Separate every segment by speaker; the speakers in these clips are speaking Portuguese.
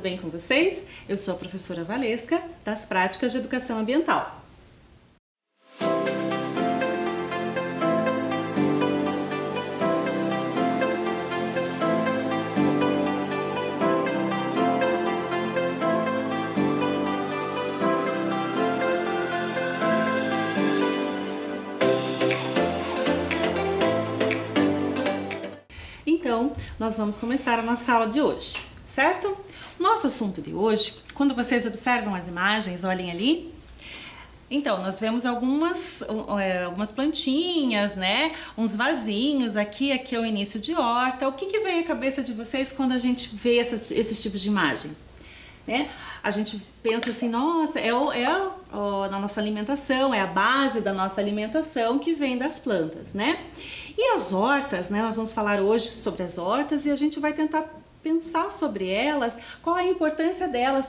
Speaker 1: tudo bem com vocês? Eu sou a professora Valesca, das Práticas de Educação Ambiental. Então, nós vamos começar a nossa aula de hoje, certo? Nosso assunto de hoje, quando vocês observam as imagens, olhem ali. Então, nós vemos algumas plantinhas, né? Uns vasinhos aqui é o início de horta. O que vem à cabeça de vocês quando a gente vê esses tipos de imagem? Né? A gente pensa assim, nossa, na nossa alimentação, é a base da nossa alimentação que vem das plantas, né? E as hortas, né? Nós vamos falar hoje sobre as hortas e a gente vai tentar pensar sobre elas, qual a importância delas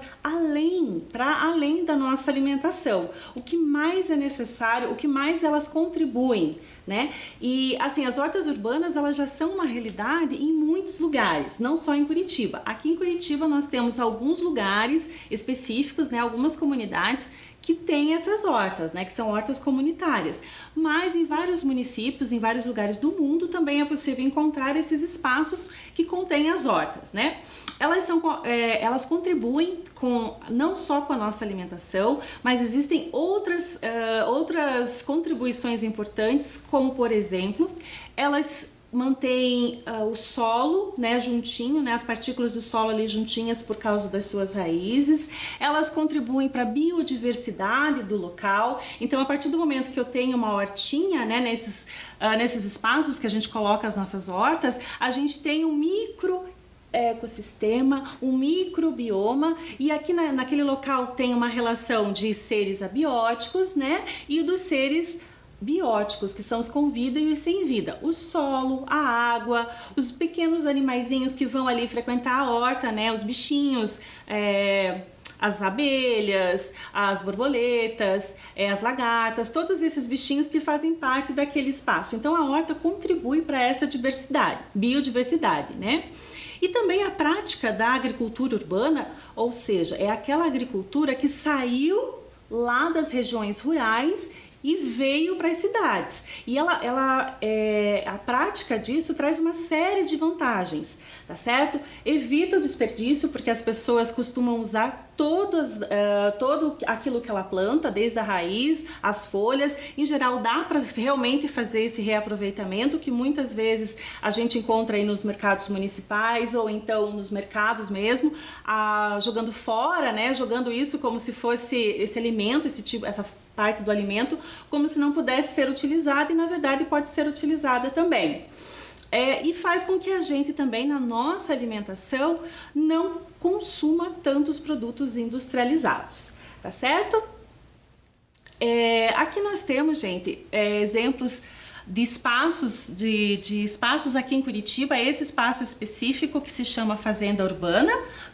Speaker 1: para além da nossa alimentação, o que mais é necessário, o que mais elas contribuem, né? E assim, as hortas urbanas, elas já são uma realidade em muitos lugares, não só em Curitiba. Aqui em Curitiba nós temos alguns lugares específicos, né? Algumas comunidades que têm essas hortas, né, que são hortas comunitárias, mas em vários municípios, em vários lugares do mundo também é possível encontrar esses espaços que contêm as hortas, né? Elas contribuem não só com a nossa alimentação, mas existem outras contribuições importantes, como por exemplo, elas mantém o solo, né, juntinho, né, as partículas do solo ali juntinhas por causa das suas raízes. Elas contribuem para a biodiversidade do local. Então, a partir do momento que eu tenho uma hortinha, né, nesses espaços que a gente coloca as nossas hortas, a gente tem um micro ecossistema, um microbioma, e aqui naquele local tem uma relação de seres abióticos, né, e dos seres bióticos, que são os com vida e os sem vida, o solo, a água, os pequenos animaizinhos que vão ali frequentar a horta, né, os bichinhos, as abelhas, as borboletas, as lagartas, todos esses bichinhos que fazem parte daquele espaço. Então a horta contribui para essa biodiversidade, né? E também a prática da agricultura urbana, ou seja, é aquela agricultura que saiu lá das regiões rurais e veio para as cidades. E a prática disso traz uma série de vantagens, tá certo? Evita o desperdício, porque as pessoas costumam usar todo aquilo que ela planta, desde a raiz, as folhas. Em geral, dá para realmente fazer esse reaproveitamento, que muitas vezes a gente encontra aí nos mercados municipais ou então nos mercados mesmo, jogando fora, né? Jogando isso como se fosse esse alimento, essa parte do alimento, como se não pudesse ser utilizada, e na verdade pode ser utilizada também. E faz com que a gente também, na nossa alimentação, não consuma tantos produtos industrializados, tá certo? Aqui nós temos, gente, exemplos de espaços aqui em Curitiba, esse espaço específico que se chama Fazenda Urbana,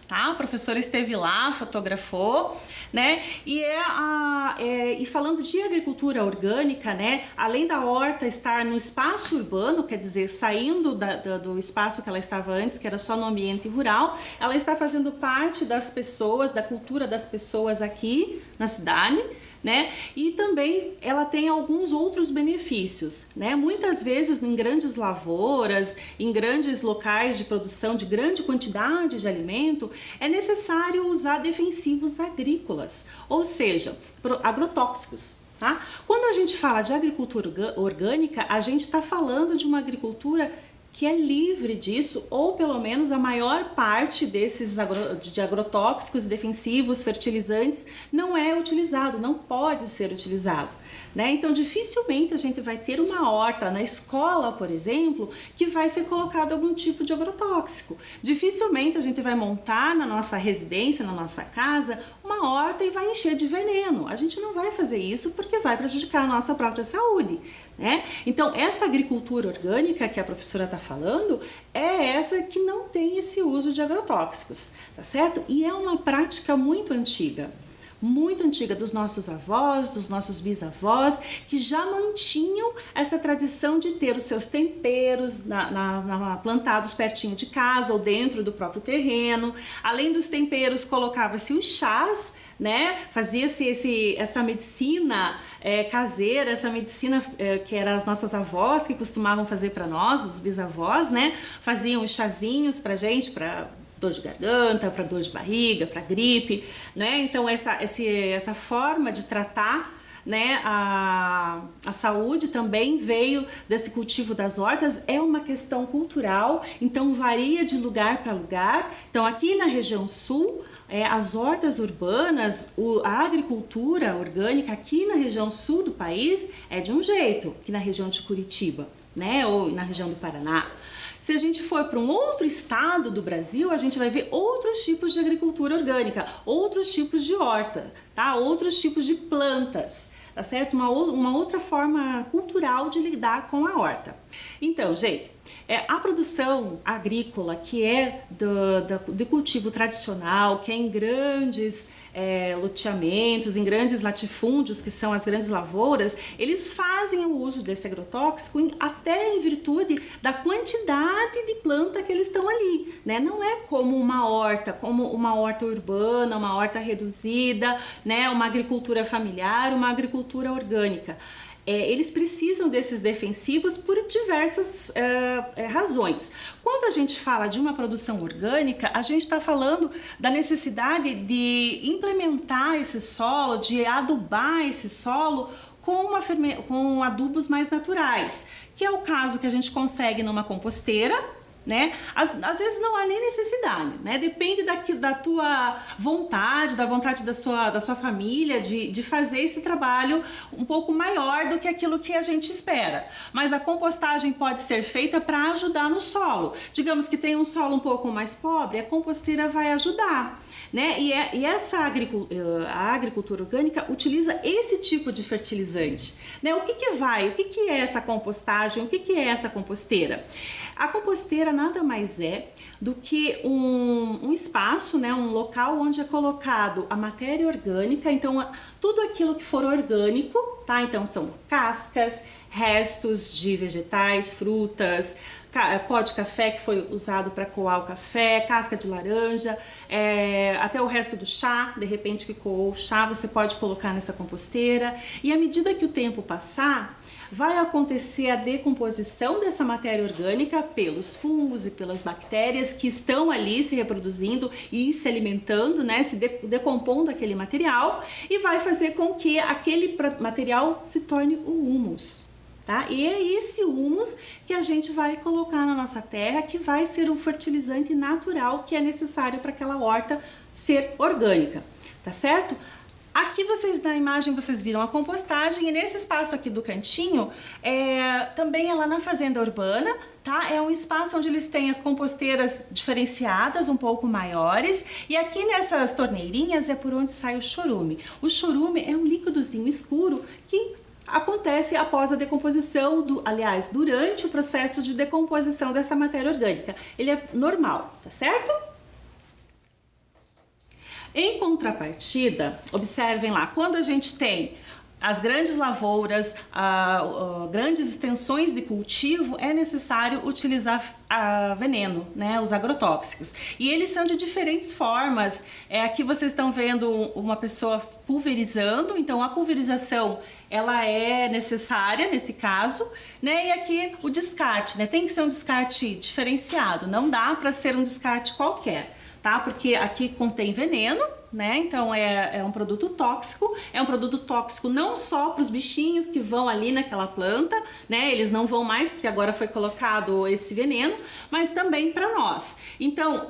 Speaker 1: tá? A professora esteve lá, fotografou, né? E falando de agricultura orgânica, né? Além da horta estar no espaço urbano, quer dizer, saindo do espaço que ela estava antes, que era só no ambiente rural, ela está fazendo parte das pessoas, da cultura das pessoas aqui na cidade, né? E também ela tem alguns outros benefícios, né? Muitas vezes em grandes lavouras, em grandes locais de produção de grande quantidade de alimento, é necessário usar defensivos agrícolas, ou seja, agrotóxicos. Tá? Quando a gente fala de agricultura orgânica, a gente está falando de uma agricultura que é livre disso, ou pelo menos a maior parte desses agrotóxicos, defensivos, fertilizantes não é utilizado, não pode ser utilizado, né? Então dificilmente a gente vai ter uma horta na escola, por exemplo, que vai ser colocado algum tipo de agrotóxico. Dificilmente a gente vai montar na nossa residência, na nossa casa, uma horta e vai encher de veneno. A gente não vai fazer isso porque vai prejudicar a nossa própria saúde, né? Então essa agricultura orgânica que a professora está falando é essa que não tem esse uso de agrotóxicos, tá certo? E é uma prática muito antiga. muito antiga dos nossos avós, dos nossos bisavós, que já mantinham essa tradição de ter os seus temperos plantados pertinho de casa ou dentro do próprio terreno. Além dos temperos, colocava-se os chás, né? Fazia-se essa medicina caseira, essa medicina que eram as nossas avós que costumavam fazer para nós, os bisavós, né? Faziam os chazinhos pra gente, para dor de garganta, para dor de barriga, para gripe, né? Então essa forma de tratar, né, a saúde também veio desse cultivo das hortas. É uma questão cultural, então varia de lugar para lugar. Então aqui na região sul, as hortas urbanas, a agricultura orgânica aqui na região sul do país é de um jeito, aqui na região de Curitiba, né, ou na região do Paraná. Se a gente for para um outro estado do Brasil, a gente vai ver outros tipos de agricultura orgânica, outros tipos de horta, tá? Outros tipos de plantas, tá certo? Uma outra forma cultural de lidar com a horta. Então, gente, a produção agrícola que é do cultivo tradicional, que é em grandes loteamentos, em grandes latifúndios, que são as grandes lavouras, eles fazem o uso desse agrotóxico até em virtude da quantidade de planta que eles estão ali, né? Não é como uma horta urbana, uma horta reduzida, né? Uma agricultura familiar, uma agricultura orgânica. Eles precisam desses defensivos por diversas razões. Quando a gente fala de uma produção orgânica, a gente está falando da necessidade de implementar esse solo, de adubar esse solo com adubos mais naturais, que é o caso que a gente consegue numa composteira, né? Às vezes não há nem necessidade, né? Depende da tua vontade, da vontade da sua família de fazer esse trabalho um pouco maior do que aquilo que a gente espera. Mas a compostagem pode ser feita para ajudar no solo. Digamos que tem um solo um pouco mais pobre, a composteira vai ajudar, né? E a agricultura orgânica utiliza esse tipo de fertilizante, né? O que é essa compostagem? O que é essa composteira? A composteira nada mais é do que um espaço, né, um local onde é colocado a matéria orgânica. Então tudo aquilo que for orgânico, tá? Então são cascas, restos de vegetais, frutas, pó de café que foi usado para coar o café, casca de laranja, até o resto do chá, de repente que coou o chá, você pode colocar nessa composteira. E à medida que o tempo passar, vai acontecer a decomposição dessa matéria orgânica pelos fungos e pelas bactérias que estão ali se reproduzindo e se alimentando, né, se decompondo aquele material, e vai fazer com que aquele material se torne o humus, tá? E é esse humus que a gente vai colocar na nossa terra, que vai ser o fertilizante natural que é necessário para aquela horta ser orgânica, tá certo? Aqui na imagem vocês viram a compostagem, e nesse espaço aqui do cantinho, também é lá na fazenda urbana, tá? É um espaço onde eles têm as composteiras diferenciadas, um pouco maiores, e aqui nessas torneirinhas é por onde sai o chorume. O chorume é um líquidozinho escuro que acontece após a decomposição, durante o processo de decomposição dessa matéria orgânica. Ele é normal, tá certo? Em contrapartida, observem lá, quando a gente tem as grandes lavouras, grandes extensões de cultivo, é necessário utilizar veneno, né, os agrotóxicos. E eles são de diferentes formas. Aqui vocês estão vendo uma pessoa pulverizando, então a pulverização ela é necessária nesse caso, né? E aqui o descarte, né? Tem que ser um descarte diferenciado, não dá para ser um descarte qualquer, tá? Porque aqui contém veneno, né? Então é um produto tóxico não só para os bichinhos que vão ali naquela planta, né? Eles não vão mais porque agora foi colocado esse veneno, mas também para nós. Então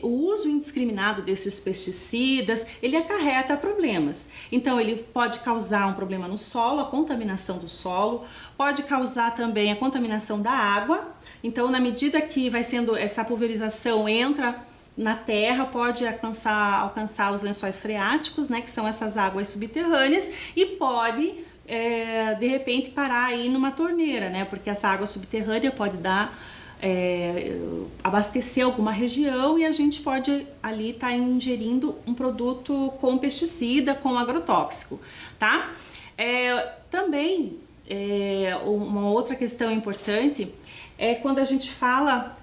Speaker 1: o uso indiscriminado desses pesticidas, ele acarreta problemas. Então ele pode causar um problema no solo, a contaminação do solo, pode causar também a contaminação da água. Então na medida que vai sendo essa pulverização entra na terra, pode alcançar os lençóis freáticos, né, que são essas águas subterrâneas, e pode de repente parar aí numa torneira, né, porque essa água subterrânea pode dar abastecer alguma região e a gente pode ali estar ingerindo um produto com pesticida, com agrotóxico, tá? Também, uma outra questão importante é quando a gente fala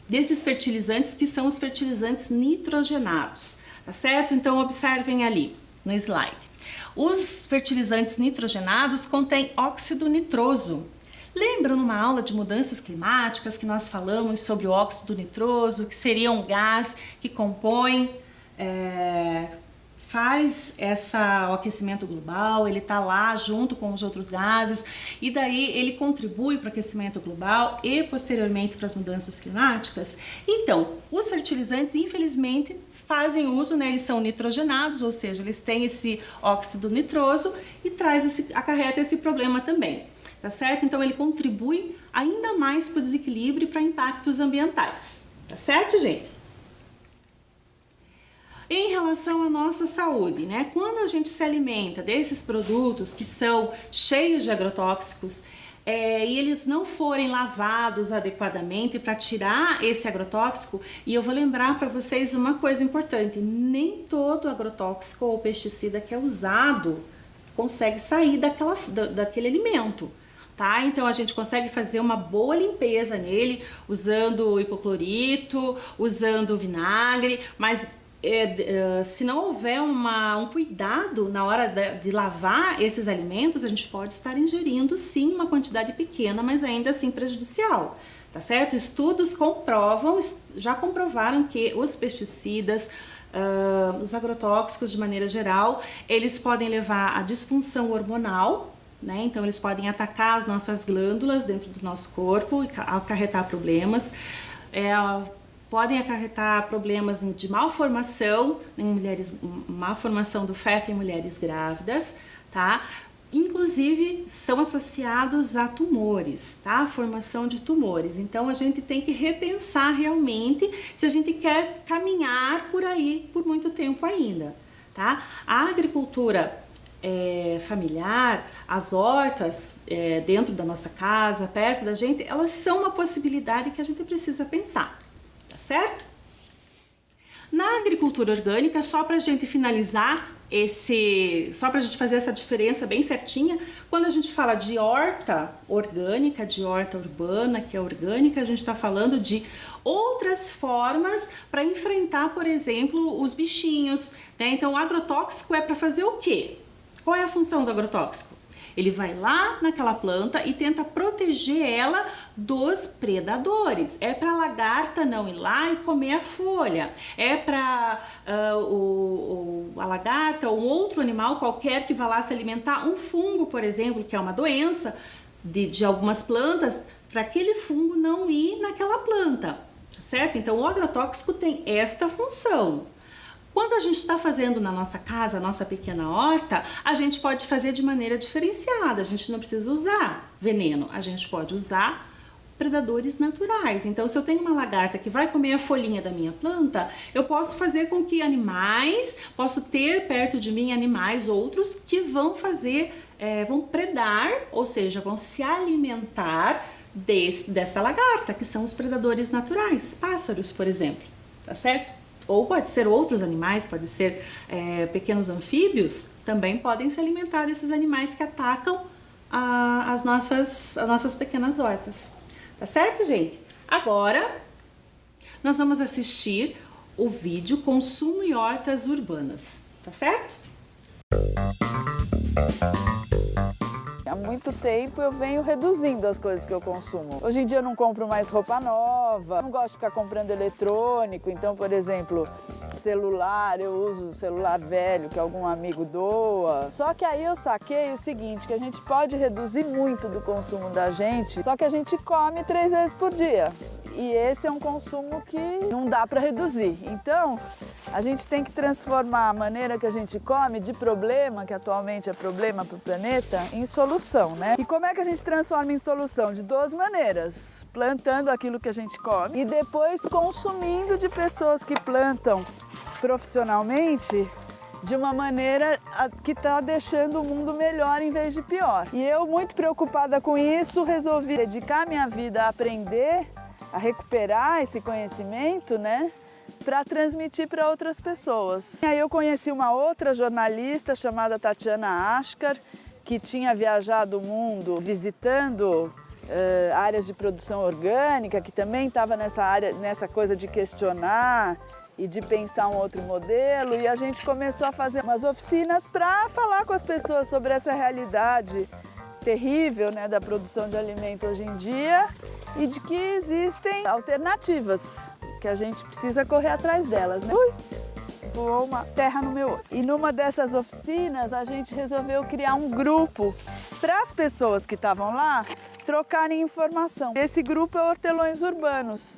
Speaker 1: desses fertilizantes que são os fertilizantes nitrogenados, tá certo? Então observem ali no slide. Os fertilizantes nitrogenados contêm óxido nitroso. Lembram numa aula de mudanças climáticas que nós falamos sobre o óxido nitroso, que seria um gás que compõe, faz o aquecimento global, ele está lá junto com os outros gases e daí ele contribui para o aquecimento global e posteriormente para as mudanças climáticas. Então, os fertilizantes, infelizmente, fazem uso, né, eles são nitrogenados, ou seja, eles têm esse óxido nitroso e acarreta esse problema também, tá certo? Então ele contribui ainda mais para o desequilíbrio e para impactos ambientais, tá certo, gente? Em relação à nossa saúde, né? Quando a gente se alimenta desses produtos que são cheios de agrotóxicos e eles não forem lavados adequadamente para tirar esse agrotóxico, e eu vou lembrar para vocês uma coisa importante, nem todo agrotóxico ou pesticida que é usado consegue sair daquele alimento, tá? Então a gente consegue fazer uma boa limpeza nele usando hipoclorito, usando vinagre, mas se não houver um cuidado na hora de lavar esses alimentos, a gente pode estar ingerindo sim uma quantidade pequena, mas ainda assim prejudicial, tá certo? Estudos já comprovaram que os pesticidas, os agrotóxicos de maneira geral, eles podem levar à disfunção hormonal, né? Então eles podem atacar as nossas glândulas dentro do nosso corpo e acarretar problemas. Podem acarretar problemas de malformação em mulheres, malformação do feto em mulheres grávidas, tá? Inclusive são associados a tumores, tá? A formação de tumores. Então a gente tem que repensar realmente se a gente quer caminhar por aí por muito tempo ainda, tá? A agricultura familiar, as hortas dentro da nossa casa, perto da gente, elas são uma possibilidade que a gente precisa pensar. Certo? Na agricultura orgânica, só para a gente finalizar só para a gente fazer essa diferença bem certinha, quando a gente fala de horta orgânica, de horta urbana, que é orgânica, a gente está falando de outras formas para enfrentar, por exemplo, os bichinhos, né? Então o agrotóxico é para fazer o quê? Qual é a função do agrotóxico? Ele vai lá naquela planta e tenta proteger ela dos predadores. É para a lagarta não ir lá e comer a folha. É para a lagarta ou um outro animal qualquer que vá lá se alimentar, um fungo, por exemplo, que é uma doença de algumas plantas, para aquele fungo não ir naquela planta, certo? Então o agrotóxico tem esta função. Quando a gente está fazendo na nossa casa, a nossa pequena horta, a gente pode fazer de maneira diferenciada, a gente não precisa usar veneno, a gente pode usar predadores naturais. Então, se eu tenho uma lagarta que vai comer a folhinha da minha planta, eu posso fazer com que posso ter perto de mim animais outros que vão vão predar, ou seja, vão se alimentar dessa lagarta, que são os predadores naturais, pássaros, por exemplo, tá certo? Ou pode ser outros animais, pode ser pequenos anfíbios, também podem se alimentar desses animais que atacam as nossas pequenas hortas. Tá certo, gente? Agora, nós vamos assistir o vídeo Consumo e Hortas Urbanas. Tá certo?
Speaker 2: Há muito tempo eu venho reduzindo as coisas que eu consumo. Hoje em dia eu não compro mais roupa nova, não gosto de ficar comprando eletrônico, então, por exemplo, celular, eu uso celular velho que algum amigo doa. Só que aí eu saquei o seguinte, que a gente pode reduzir muito do consumo da gente, só que a gente come 3 vezes por dia. E esse é um consumo que não dá para reduzir. Então, a gente tem que transformar a maneira que a gente come de problema, que atualmente é problema para o planeta, em solução, né? E como é que a gente transforma em solução? De 2 maneiras. Plantando aquilo que a gente come e depois consumindo de pessoas que plantam profissionalmente de uma maneira que está deixando o mundo melhor em vez de pior. E eu, muito preocupada com isso, resolvi dedicar minha vida a aprender a recuperar esse conhecimento, né, para transmitir para outras pessoas. E aí eu conheci uma outra jornalista chamada Tatiana Askar, que tinha viajado o mundo visitando áreas de produção orgânica, que também estava nessa coisa de questionar e de pensar um outro modelo, e a gente começou a fazer umas oficinas para falar com as pessoas sobre essa realidade terrível, né, da produção de alimento hoje em dia e de que existem alternativas, que a gente precisa correr atrás delas, né? Ui, voou uma terra no meu olho. E numa dessas oficinas a gente resolveu criar um grupo para as pessoas que estavam lá trocarem informação. Esse grupo é Hortelões Urbanos.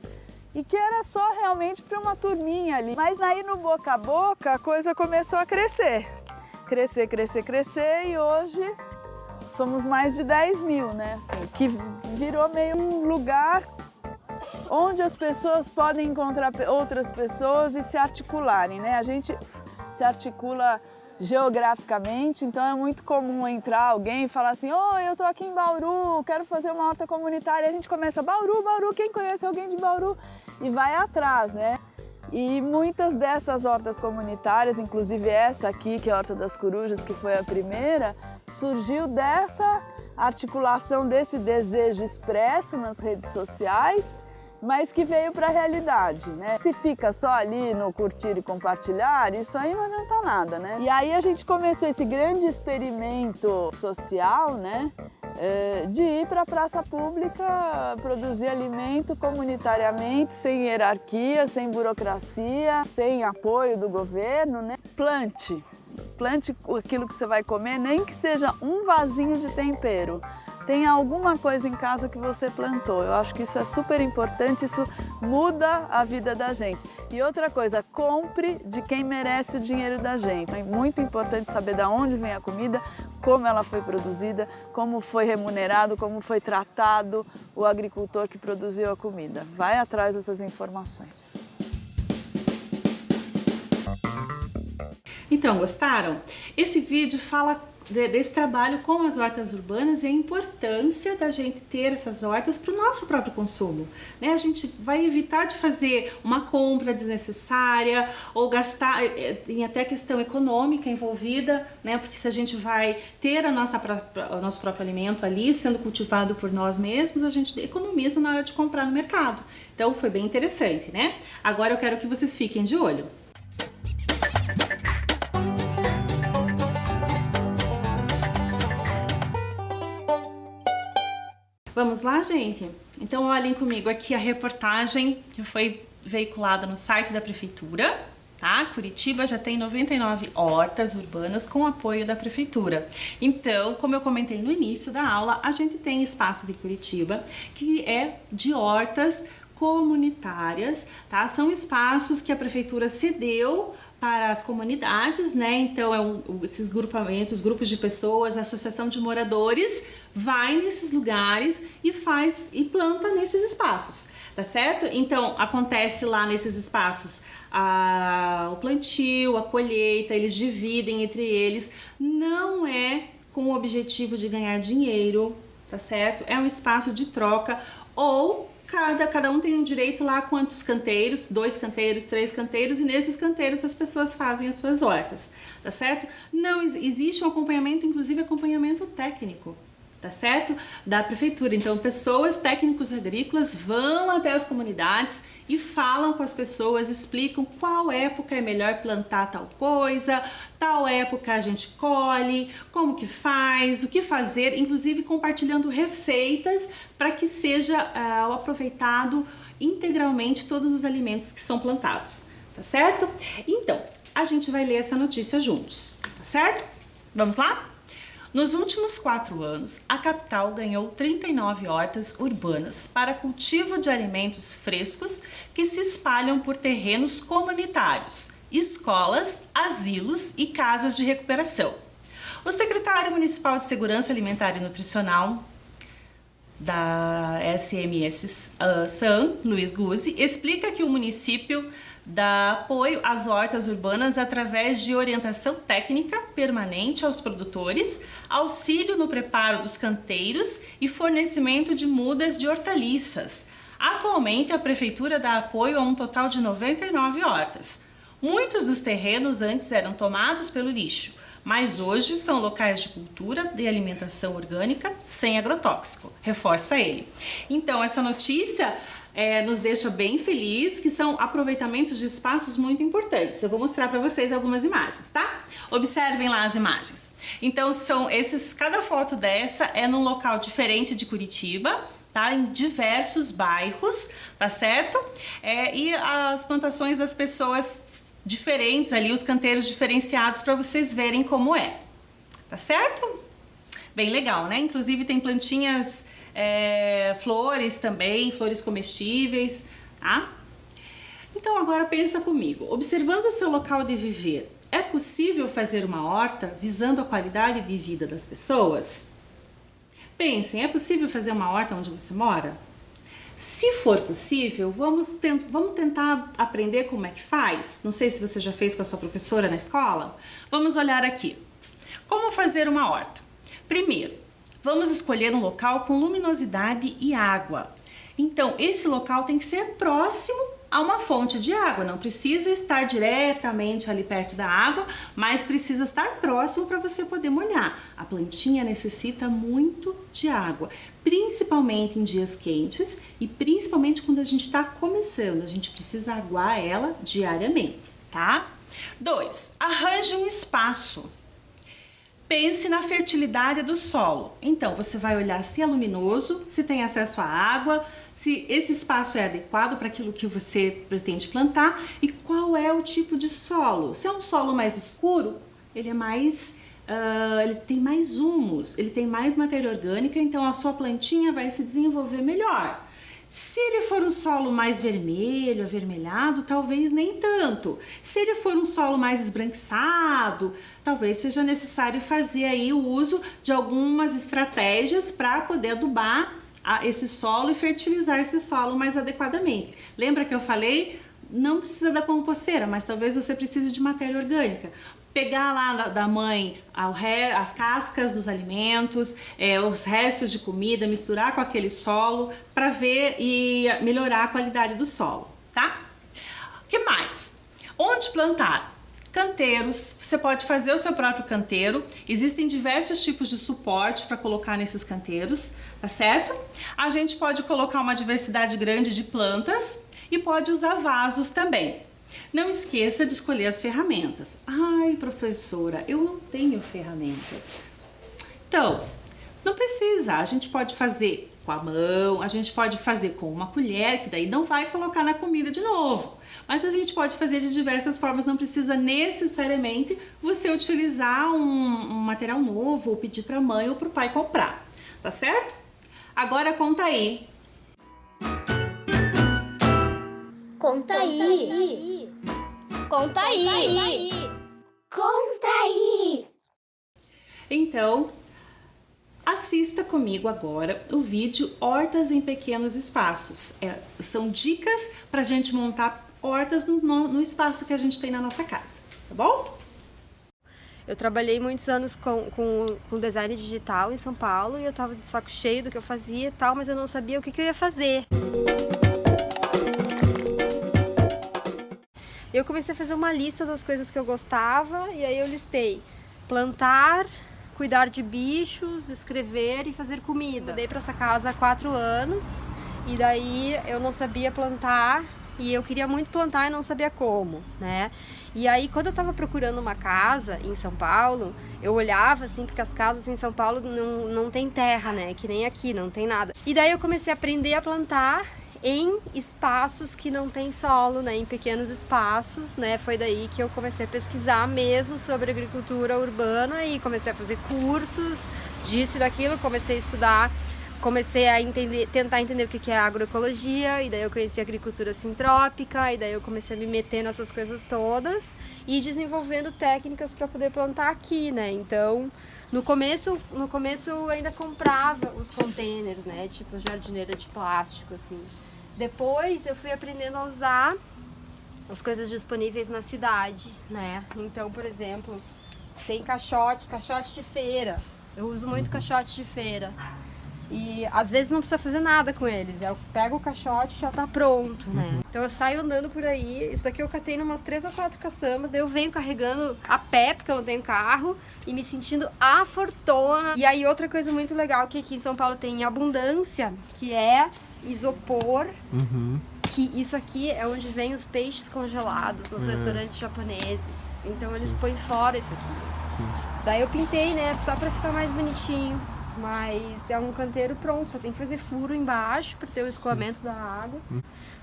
Speaker 2: E que era só realmente para uma turminha ali. Mas aí no boca a boca a coisa começou a crescer. Crescer, crescer, crescer e hoje somos mais de 10 mil, né? Assim, que virou meio um lugar onde as pessoas podem encontrar outras pessoas e se articularem, né? A gente se articula geograficamente, então é muito comum entrar alguém e falar assim: oi, eu tô aqui em Bauru, quero fazer uma horta comunitária. A gente começa: Bauru, Bauru, quem conhece alguém de Bauru? E vai atrás, né? E muitas dessas hortas comunitárias, inclusive essa aqui, que é a Horta das Corujas, que foi a primeira, surgiu dessa articulação, desse desejo expresso nas redes sociais, mas que veio para a realidade, né? Se fica só ali no curtir e compartilhar, isso aí não adianta nada, né? E aí a gente começou esse grande experimento social, né? De ir para a praça pública produzir alimento comunitariamente, sem hierarquia, sem burocracia, sem apoio do governo, né? Plante aquilo que você vai comer, nem que seja um vasinho de tempero. Tenha alguma coisa em casa que você plantou. Eu acho que isso é super importante, isso muda a vida da gente. E outra coisa, compre de quem merece o dinheiro da gente. É muito importante saber de onde vem a comida, como ela foi produzida, como foi remunerado, como foi tratado o agricultor que produziu a comida. Vai atrás dessas informações.
Speaker 1: Então, gostaram? Esse vídeo fala desse trabalho com as hortas urbanas e a importância da gente ter essas hortas para o nosso próprio consumo, né? A gente vai evitar de fazer uma compra desnecessária ou gastar, tem até questão econômica envolvida, né? Porque se a gente vai ter o nosso próprio alimento ali sendo cultivado por nós mesmos, a gente economiza na hora de comprar no mercado. Então foi bem interessante, né? Agora eu quero que vocês fiquem de olho. Vamos lá, gente? Então olhem comigo aqui a reportagem que foi veiculada no site da prefeitura, tá? Curitiba já tem 99 hortas urbanas com apoio da prefeitura. Então, como eu comentei no início da aula, a gente tem espaços em Curitiba que é de hortas comunitárias, tá? São espaços que a prefeitura cedeu para as comunidades, né? Então esses grupamentos, grupos de pessoas, associação de moradores vai nesses lugares e planta nesses espaços, tá certo? Então acontece lá nesses espaços o plantio, a colheita, eles dividem entre eles, não é com o objetivo de ganhar dinheiro, tá certo? É um espaço de troca ou cada um tem um direito lá a quantos canteiros, 2 canteiros, 3 canteiros, e nesses canteiros as pessoas fazem as suas hortas, tá certo? Não existe um acompanhamento, inclusive acompanhamento técnico, tá certo? Da prefeitura. Então pessoas, técnicos agrícolas vão até as comunidades e falam com as pessoas, explicam qual época é melhor plantar tal coisa, tal época a gente colhe, como que faz, o que fazer, inclusive compartilhando receitas para que seja aproveitado integralmente todos os alimentos que são plantados, tá certo? Então, a gente vai ler essa notícia juntos, tá certo? Vamos lá? Nos últimos 4 anos, a capital ganhou 39 hortas urbanas para cultivo de alimentos frescos que se espalham por terrenos comunitários, escolas, asilos e casas de recuperação. O secretário municipal de Segurança Alimentar e Nutricional da SMS-SAN, Luiz Guzzi, explica que o município dá apoio às hortas urbanas através de orientação técnica permanente aos produtores, auxílio no preparo dos canteiros e fornecimento de mudas de hortaliças, Atualmente, a prefeitura dá apoio a um total de 99 hortas. Muitos dos terrenos antes eram tomados pelo lixo, mas hoje são locais de cultura e alimentação orgânica sem agrotóxico. Reforça ele. Então, essa notícia nos deixa bem feliz, que são aproveitamentos de espaços muito importantes. Eu vou mostrar para vocês algumas imagens, tá? Observem lá as imagens. Então, cada foto dessa é num local diferente de Curitiba, tá? Em diversos bairros, tá certo? E as plantações das pessoas diferentes ali, os canteiros diferenciados para vocês verem como é, tá certo? Bem legal, né? Inclusive tem plantinhas, flores também, flores comestíveis, tá? Então agora pensa comigo, observando o seu local de viver, é possível fazer uma horta visando a qualidade de vida das pessoas? Pensem, é possível fazer uma horta onde você mora? Se for possível, vamos tentar aprender como é que faz. Não sei se você já fez com a sua professora na escola. Vamos olhar aqui. Como fazer uma horta? Primeiro, vamos escolher um local com luminosidade e água. Então, esse local tem que ser próximo a uma fonte de água. Não precisa estar diretamente ali perto da água, mas precisa estar próximo para você poder molhar. A plantinha necessita muito de água, principalmente em dias quentes e principalmente quando a gente está começando. A gente precisa aguar ela diariamente, tá? 2. Arranje um espaço. Pense na fertilidade do solo. Então, você vai olhar se é luminoso, se tem acesso à água, se esse espaço é adequado para aquilo que você pretende plantar e qual é o tipo de solo. Se é um solo mais escuro, ele tem mais humus, ele tem mais matéria orgânica, então a sua plantinha vai se desenvolver melhor. Se ele for um solo mais vermelho, avermelhado, talvez nem tanto. Se ele for um solo mais esbranquiçado, talvez seja necessário fazer aí o uso de algumas estratégias para poder adubar esse solo e fertilizar esse solo mais adequadamente. Lembra que eu falei? Não precisa da composteira, mas talvez você precise de matéria orgânica. Pegar lá da mãe as cascas dos alimentos, os restos de comida, misturar com aquele solo para ver e melhorar a qualidade do solo, tá? O que mais? Onde plantar? Canteiros, você pode fazer o seu próprio canteiro, existem diversos tipos de suporte para colocar nesses canteiros, tá certo? A gente pode colocar uma diversidade grande de plantas e pode usar vasos também. Não esqueça de escolher as ferramentas. Ai, professora, eu não tenho ferramentas. Então, não precisa, a gente pode fazer com a mão, a gente pode fazer com uma colher, que daí não vai colocar na comida de novo. Mas a gente pode fazer de diversas formas, não precisa necessariamente você utilizar um material novo ou pedir para a mãe ou para o pai comprar, tá certo? Agora conta aí.
Speaker 3: Conta aí. Conta aí. Conta aí.
Speaker 1: Então, assista comigo agora o vídeo Hortas em Pequenos Espaços. São dicas para a gente montar hortas no espaço que a gente tem na nossa casa, tá bom?
Speaker 4: Eu trabalhei muitos anos com design digital em São Paulo e eu tava de saco cheio do que eu fazia e tal, mas eu não sabia o que eu ia fazer. Eu comecei a fazer uma lista das coisas que eu gostava e aí eu listei plantar, cuidar de bichos, escrever e fazer comida. Mudei para essa casa há 4 anos e daí eu não sabia plantar e eu queria muito plantar e não sabia como, né? E aí quando eu tava procurando uma casa em São Paulo, eu olhava assim, porque as casas em São Paulo não tem terra, né? Que nem aqui, não tem nada. E daí eu comecei a aprender a plantar em espaços que não tem solo, né, em pequenos espaços, né, foi daí que eu comecei a pesquisar mesmo sobre agricultura urbana e comecei a fazer cursos disso e daquilo, comecei a estudar, comecei a tentar entender o que é agroecologia, e daí eu conheci a agricultura sintrópica, e daí eu comecei a me meter nessas coisas todas e desenvolvendo técnicas para poder plantar aqui, né, então no começo eu ainda comprava os containers, né, tipo jardineira de plástico, assim. Depois eu fui aprendendo a usar as coisas disponíveis na cidade, né? Então, por exemplo, tem caixote de feira. Eu uso muito caixote de feira. E às vezes não precisa fazer nada com eles. Eu pego o caixote e já tá pronto, né? Então eu saio andando por aí. Isso daqui eu catei numas 3 ou 4 caçambas. Daí eu venho carregando a pé, porque eu não tenho carro. E me sentindo a fortuna. E aí outra coisa muito legal que aqui em São Paulo tem em abundância, que é isopor. Que isso aqui é onde vem os peixes congelados nos restaurantes japoneses. Então eles põem fora isso aqui. Daí eu pintei, né? Só pra ficar mais bonitinho. Mas é um canteiro pronto, só tem que fazer furo embaixo para ter o escoamento da água.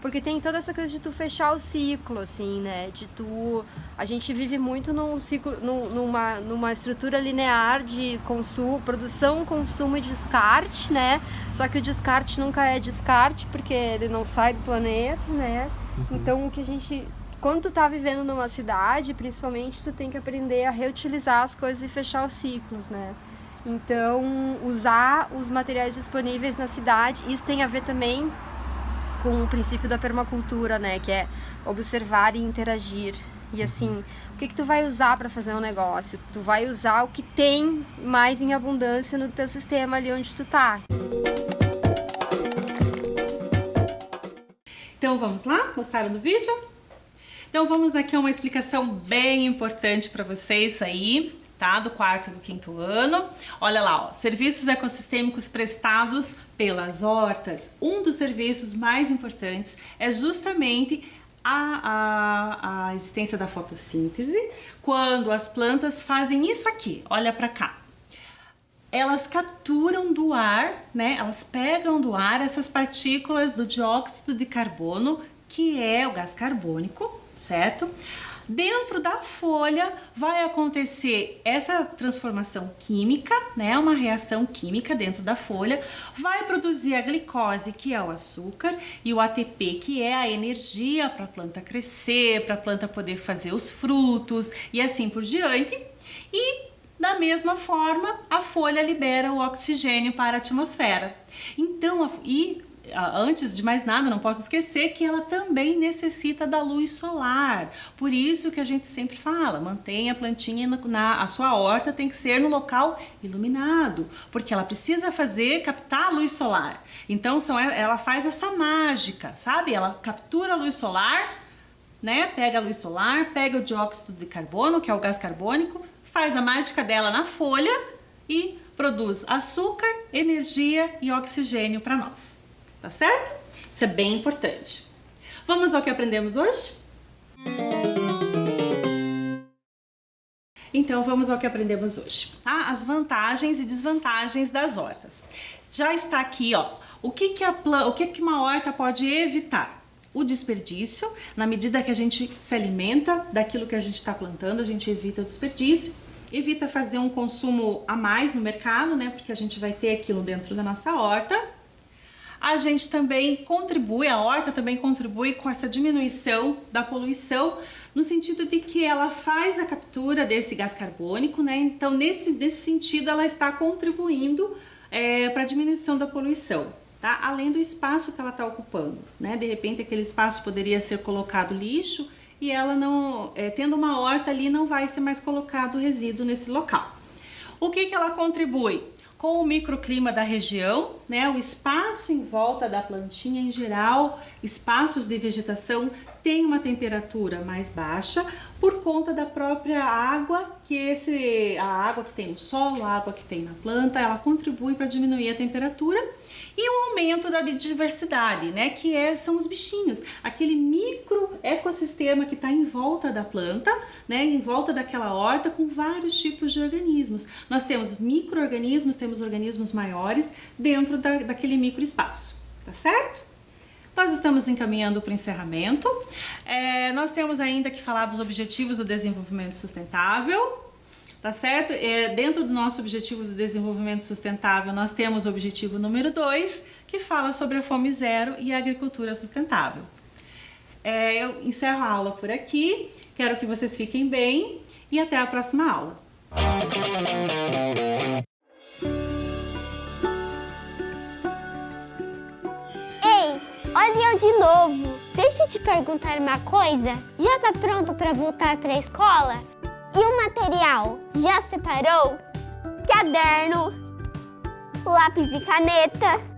Speaker 4: Porque tem toda essa coisa de tu fechar o ciclo, assim, né? De tu... A gente vive muito num ciclo, numa estrutura linear de consumo, produção, consumo e descarte, né? Só que o descarte nunca é descarte, porque ele não sai do planeta, né? Então o que a gente... Quando tu tá vivendo numa cidade, principalmente, tu tem que aprender a reutilizar as coisas e fechar os ciclos, né? Então, usar os materiais disponíveis na cidade, isso tem a ver também com o princípio da permacultura, né? Que é observar e interagir. E assim, o que tu vai usar para fazer um negócio? Tu vai usar o que tem mais em abundância no teu sistema ali onde tu tá.
Speaker 1: Então vamos lá? Gostaram do vídeo? Então vamos aqui a uma explicação bem importante para vocês aí, tá? Do 4º e do 5º ano. Olha lá, ó, serviços ecossistêmicos prestados pelas hortas. Um dos serviços mais importantes é justamente a existência da fotossíntese, quando as plantas fazem isso aqui, olha para cá. Elas capturam do ar, né? Elas pegam do ar essas partículas do dióxido de carbono, que é o gás carbônico, certo? Dentro da folha vai acontecer essa transformação química, né? Uma reação química dentro da folha, vai produzir a glicose, que é o açúcar, e o ATP, que é a energia para a planta crescer, para a planta poder fazer os frutos e assim por diante. E da mesma forma, a folha libera o oxigênio para a atmosfera. Então, antes de mais nada, não posso esquecer que ela também necessita da luz solar. Por isso que a gente sempre fala, mantenha a plantinha a sua horta tem que ser no local iluminado, porque ela precisa captar a luz solar. Então ela faz essa mágica, sabe? Ela captura a luz solar, né? Pega a luz solar, pega o dióxido de carbono, que é o gás carbônico, faz a mágica dela na folha e produz açúcar, energia e oxigênio para nós. Tá certo? Isso é bem importante. Vamos ao que aprendemos hoje? Então, vamos ao que aprendemos hoje. Tá? As vantagens e desvantagens das hortas. Já está aqui, ó, o que uma horta pode evitar? O desperdício, na medida que a gente se alimenta daquilo que a gente está plantando, a gente evita o desperdício, evita fazer um consumo a mais no mercado, né? Porque a gente vai ter aquilo dentro da nossa horta. A gente também contribui, a horta também contribui com essa diminuição da poluição, no sentido de que ela faz a captura desse gás carbônico, né? Então, nesse sentido, ela está contribuindo para a diminuição da poluição, tá? Além do espaço que ela está ocupando, né? De repente, aquele espaço poderia ser colocado lixo e ela não, tendo uma horta ali, não vai ser mais colocado resíduo nesse local. O que ela contribui? Com o microclima da região, né, o espaço em volta da plantinha em geral, espaços de vegetação tem uma temperatura mais baixa por conta da própria água, a água que tem no solo, a água que tem na planta, ela contribui para diminuir a temperatura e o aumento da biodiversidade, né, que são os bichinhos, aquele micro ecossistema que está em volta da planta, né, em volta daquela horta com vários tipos de organismos. Nós temos micro-organismos, temos organismos maiores dentro daquele micro espaço, tá certo? Nós estamos encaminhando para o encerramento. Nós temos ainda que falar dos objetivos do desenvolvimento sustentável, tá certo? Dentro do nosso objetivo do desenvolvimento sustentável, nós temos o objetivo número 2, que fala sobre a fome zero e a agricultura sustentável. Eu encerro a aula por aqui, quero que vocês fiquem bem e até a próxima aula.
Speaker 3: Olha eu de novo. Deixa eu te perguntar uma coisa. Já tá pronto para voltar para a escola? E o material? Já separou? Caderno, lápis e caneta.